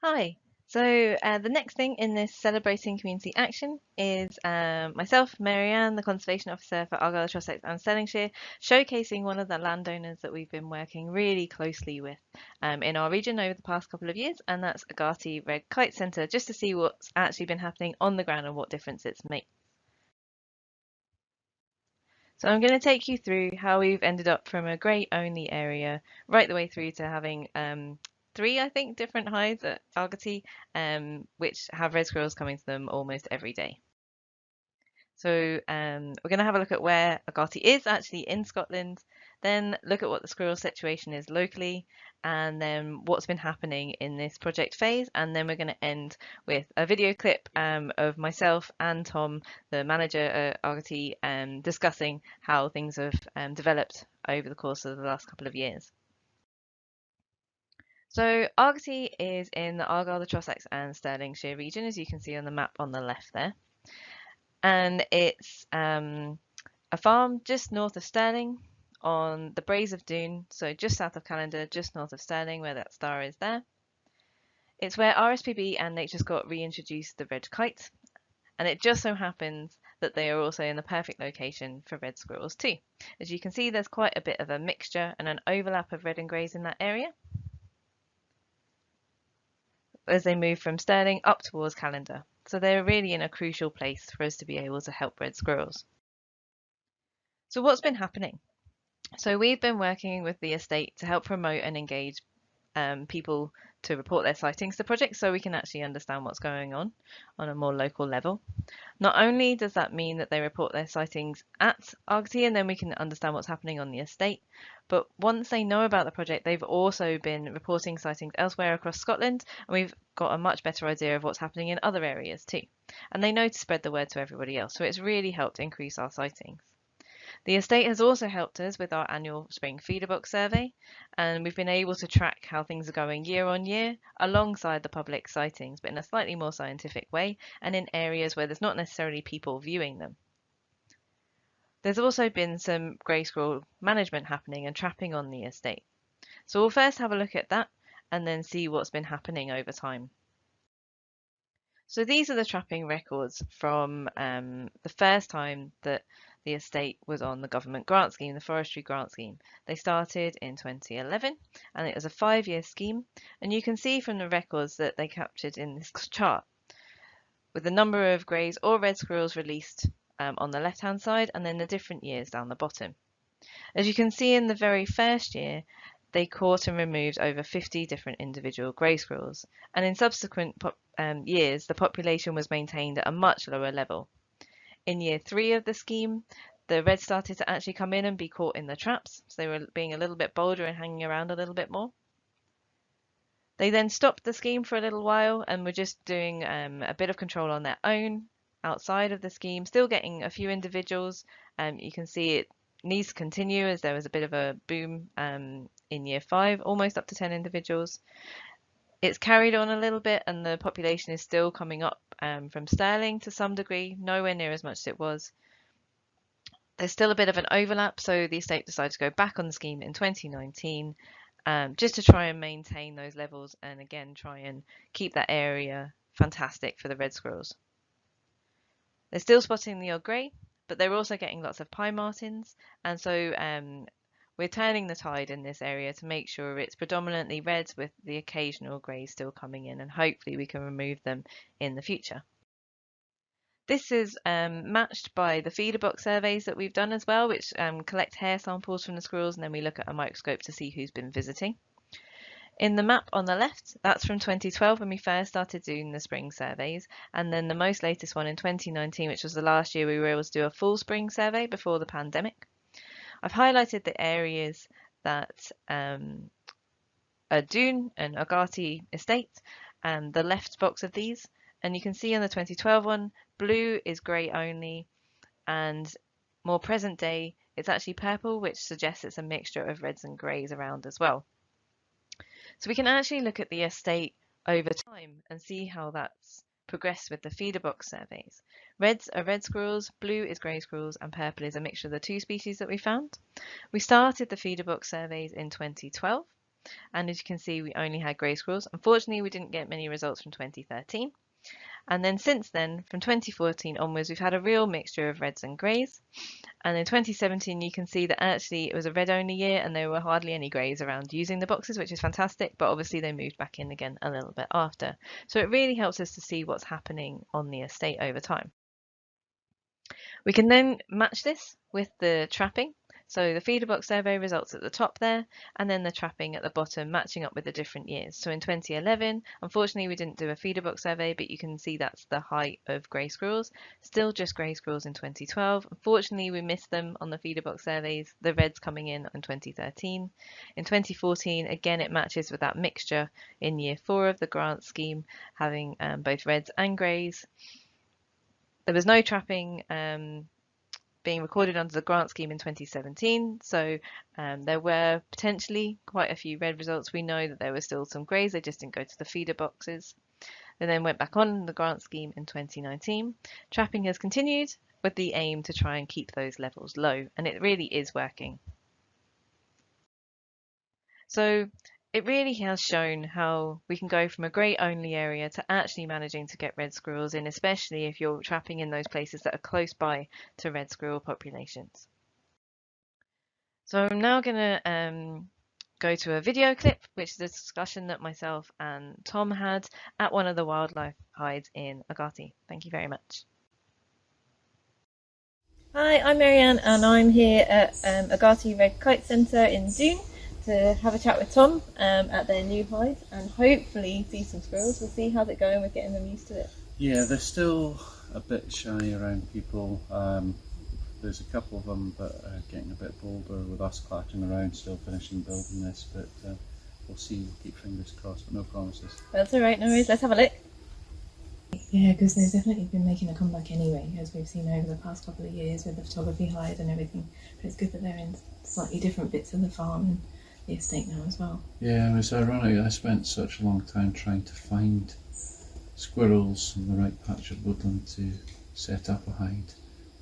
Hi. The next thing in this celebrating community action is myself, Marianne, the Conservation Officer for Argyll, Trossachs and Stirlingshire, showcasing one of the landowners that we've been working really closely with in our region over the past couple of years, and that's Argaty Red Kite Centre, just to see what's actually been happening on the ground and what difference it's made. So I'm going to take you through how we've ended up from a grey only area right the way through to having three, I think, different hides at Argaty, which have red squirrels coming to them almost every day. So we're going to have a look at where Argaty is actually in Scotland, then look at what the squirrel situation is locally, and then what's been happening in this project phase, and then we're going to end with a video clip of myself and Tom, the manager at Argaty, discussing how things have developed over the course of the last couple of years. So Argaty is in the Argyll, the Trossachs and Stirlingshire region, as you can see on the map on the left there. And it's a farm just north of Stirling on the Braes of Doon, so just south of Callander, just north of Stirling, where that star is there. It's where RSPB and Nature Scott reintroduced the red kite, and it just so happens that they are also in the perfect location for red squirrels too. As you can see, there's quite a bit of a mixture and an overlap of red and greys in that area as they move from Stirling up towards Callander. So they're really in a crucial place for us to be able to help red squirrels. So what's been happening? So we've been working with the estate to help promote and engage people to report their sightings to projects so we can actually understand what's going on a more local level. Not only does that mean that they report their sightings at Argaty and then we can understand what's happening on the estate, but once they know about the project, they've also been reporting sightings elsewhere across Scotland, and we've got a much better idea of what's happening in other areas too. And they know to spread the word to everybody else, so it's really helped increase our sightings. The estate has also helped us with our annual spring feeder box survey, and we've been able to track how things are going year on year alongside the public sightings, but in a slightly more scientific way and in areas where there's not necessarily people viewing them. There's also been some grey squirrel management happening and trapping on the estate. So we'll first have a look at that and then see what's been happening over time. So these are the trapping records from the first time that the estate was on the government grant scheme, the forestry grant scheme. They started in 2011 and it was a 5-year scheme, and you can see from the records that they captured in this chart with the number of greys or red squirrels released on the left hand side and then the different years down the bottom. As you can see, in the very first year they caught and removed over 50 different individual grey squirrels, and in subsequent years the population was maintained at a much lower level. In year 3 of the scheme, the reds started to actually come in and be caught in the traps, so they were being a little bit bolder and hanging around a little bit more. They then stopped the scheme for a little while and were just doing a bit of control on their own outside of the scheme, still getting a few individuals. You can see it needs to continue as there was a bit of a boom in year 5, almost up to 10 individuals. It's carried on a little bit and the population is still coming up from Stirling to some degree, nowhere near as much as it was. There's still a bit of an overlap, so the estate decided to go back on the scheme in 2019 just to try and maintain those levels and again try and keep that area fantastic for the red squirrels. They're still spotting the odd grey, but they're also getting lots of pine martens, and so we're turning the tide in this area to make sure it's predominantly reds with the occasional greys still coming in, and hopefully we can remove them in the future. This is matched by the feeder box surveys that we've done as well, which collect hair samples from the squirrels and then we look at a microscope to see who's been visiting. In the map on the left, that's from 2012 when we first started doing the spring surveys, and then the most latest one in 2019, which was the last year we were able to do a full spring survey before the pandemic. I've highlighted the areas that are Doon and Argaty Estate, and the left box of these, and you can see on the 2012 one, blue is grey only, and more present day, it's actually purple, which suggests it's a mixture of reds and greys around as well. So we can actually look at the estate over time and see how that's progressed with the feeder box surveys. Reds are red squirrels, blue is grey squirrels, and purple is a mixture of the two species that we found. We started the feeder box surveys in 2012, and as you can see, we only had grey squirrels. Unfortunately, we didn't get many results from 2013. And then since then, from 2014 onwards, we've had a real mixture of reds and greys. And in 2017, you can see that actually it was a red-only year and there were hardly any greys around using the boxes, which is fantastic, but obviously they moved back in again a little bit after. So it really helps us to see what's happening on the estate over time. We can then match this with the trapping. So the feeder box survey results at the top there, and then the trapping at the bottom, matching up with the different years. So in 2011, unfortunately, we didn't do a feeder box survey, but you can see that's the height of grey squirrels. Still just grey squirrels in 2012. Unfortunately, we missed them on the feeder box surveys, the reds coming in 2013. In 2014, again, it matches with that mixture in year 4 of the grant scheme, having both reds and greys. There was no trapping being recorded under the grant scheme in 2017, so there were potentially quite a few red results. We know that there were still some greys, they just didn't go to the feeder boxes. They then went back on the grant scheme in 2019. Trapping has continued with the aim to try and keep those levels low, and it really is working. So it really has shown how we can go from a grey only area to actually managing to get red squirrels in, especially if you're trapping in those places that are close by to red squirrel populations. So I'm now going to go to a video clip, which is a discussion that myself and Tom had at one of the wildlife hides in Argaty. Thank you very much. Hi, I'm Marianne and I'm here at Argaty Red Kite Centre in Doon to have a chat with Tom at their new hide and hopefully see some squirrels. We'll see how's it going with getting them used to it. Yeah, they're still a bit shy around people. There's a couple of them that are getting a bit bolder with us clattering around, still finishing building this, but we'll see, we'll keep fingers crossed, but no promises. That's alright, no worries, let's have a look. Yeah, because they've definitely been making a comeback anyway, as we've seen over the past couple of years with the photography hide and everything. But it's good that they're in slightly different bits of the farm and the estate now as well. Yeah, it was ironic. I spent such a long time trying to find squirrels in the right patch of woodland to set up a hide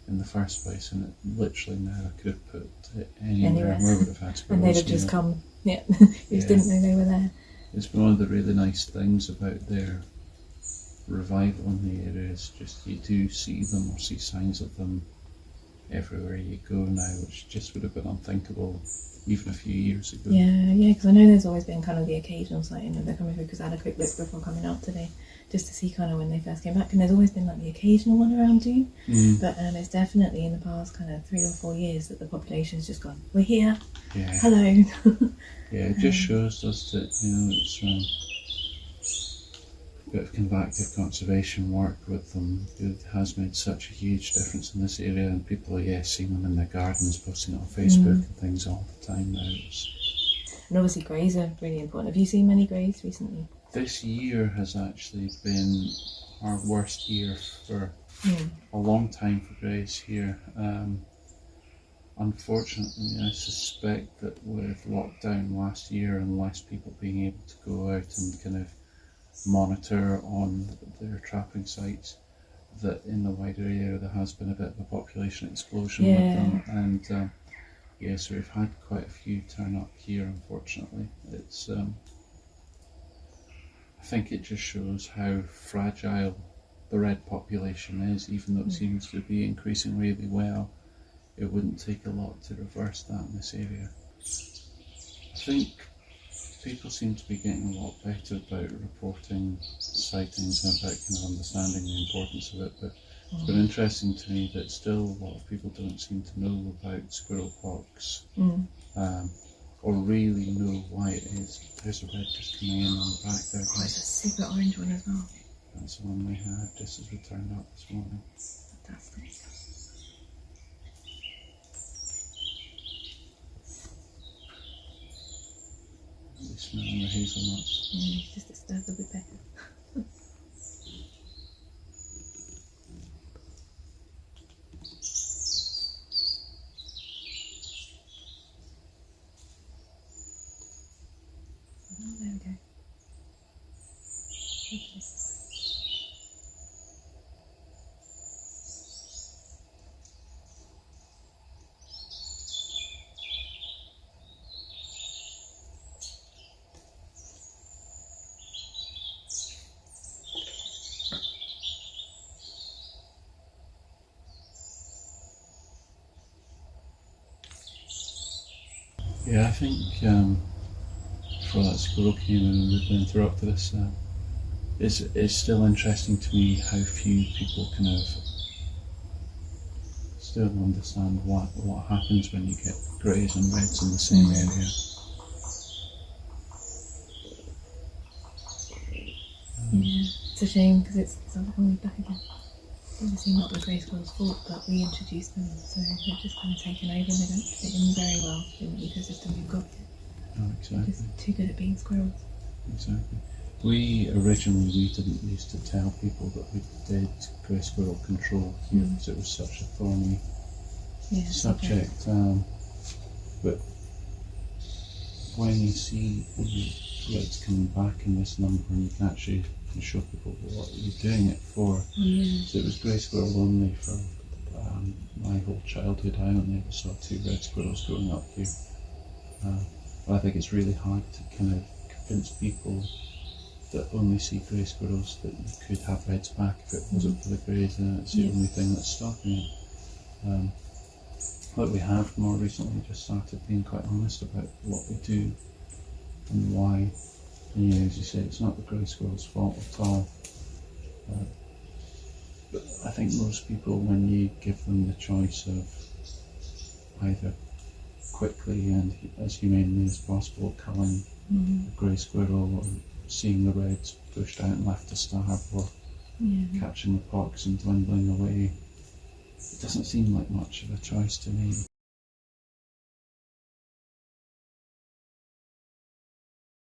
in the first place, and it literally now I could have put it anywhere where we would have had squirrels. And they'd have just come, yeah, you just didn't know they were there. It's been one of the really nice things about their revival in the area is just you do see them or see signs of them everywhere you go now, which just would have been unthinkable even a few years ago. Yeah, because I know there's always been kind of the occasional sighting of they're coming through, because I had a quick look before coming out today just to see kind of when they first came back, and there's always been like the occasional one around Doon, but it's definitely in the past kind of 3 or 4 years that the population's just gone, we're here, hello. Yeah, it just shows us that, you know, it's a bit of convective conservation work with them. It has made such a huge difference in this area, and people are seeing them in their gardens, posting it on Facebook and things all the time now. And obviously greys are really important. Have you seen many greys recently? This year has actually been our worst year for a long time for greys here. Unfortunately, I suspect that with lockdown last year and less people being able to go out and kind of monitor on their trapping sites, that in the wider area there has been a bit of a population explosion with them, and so we've had quite a few turn up here, unfortunately. It's I think it just shows how fragile the red population is, even though it seems to be increasing really well. It wouldn't take a lot to reverse that in this area. I think people seem to be getting a lot better about reporting sightings and about kind of understanding the importance of it, but it's been interesting to me that still a lot of people don't seem to know about squirrel pox, or really know why it is. There's a red just coming in on the back there. Oh, it's a super orange one as well. That's the one we had just as we turned up this morning. Fantastic. Really smelling the hazelnuts. Just disturb the woodpecker. There we go. Okay. Yeah, I think before that squirrel came in and we've interrupted us, it's still interesting to me how few people kind of still understand what happens when you get greys and reds in the same area. Yeah, it's a shame because it's coming back again. Obviously not the grey squirrel's fault, but we introduced them, so they're just kind of taken over and they don't fit in very well in the ecosystem we've got. Oh, exactly. Just too good at being squirrels. Exactly. We originally didn't used to tell people that we did grey squirrel control here because it was such a thorny subject. But when you see the reds coming back in this number and you can actually show people what you're doing it for. So it was grey squirrel only for my whole childhood. I only ever saw 2 red squirrels growing up here. But I think it's really hard to kind of convince people that only see grey squirrels that you could have reds back if it wasn't for the greys, and it's the only thing that's stopping it. But we have more recently just started being quite honest about what we do and why. And yeah, as you say, it's not the grey squirrel's fault at all. But I think most people, when you give them the choice of either quickly and as humanely as possible culling a grey squirrel, or seeing the reds pushed out and left to starve, or catching the pox and dwindling away, it doesn't seem like much of a choice to me.